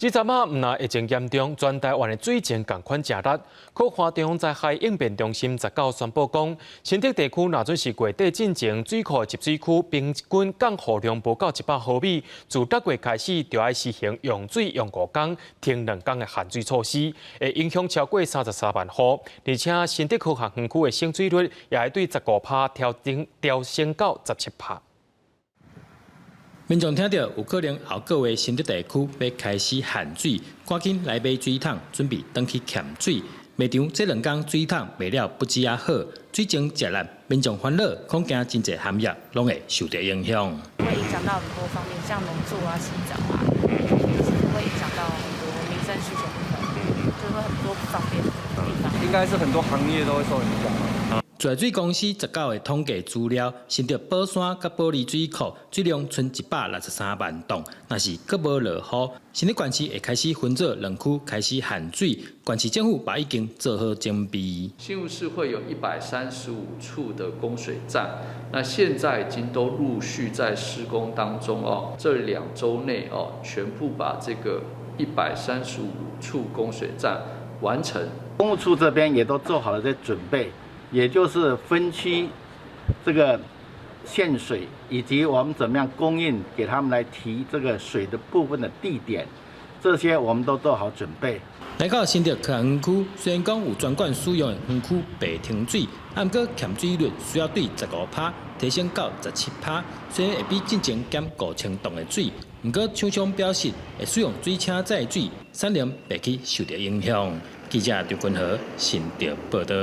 这阵啊，唔那疫情严重，全台湾的水情共款正热。可花地方灾害应变中心19宣布讲，新竹地区若准是月底进前水库集水区平均降雨量无到100毫米，自6月开始就要实行用水用5天、停2天的限水措施，会影响超过33万户。而且新竹科学园区的省水率也会对15%调升到17%。民众听到有可能后个月新竹地区要开始限水，赶紧来买水桶，准备转去欠水。卖场这2天水桶卖了不止也好，水情食烂，民众烦恼，恐惊真侪行业拢会受到影响。会影响到很多方面，像农作啊、洗澡啊，其实会影响到很多民生需求部分，就会很多不方便的地方。应该是很多行业都会受影响。自水公司19月统计资料，新竹宝山甲保利水库水量剩163万吨，若是阁无落雨，新竹县市会开始分做2区开始限水。县市政府把已经做好准备。新竹市会有135处的供水站，那现在已经都陆续在施工当中哦。这2周内哦，全部把这个135处供水站完成。公务处这边也都做好了这准备。也就是分区这个限水，以及我们怎么样供应给他们来提这个水的部分的地点，这些我们都做好准备。来到新竹科学园区，虽然讲有专管使用的园区白停水，不过欠水率需要对15%提升到17%，虽然会比进前减5000吨的水，不过厂商表示会使用水车载水，产量白去受到影响。记者张君和新竹报道。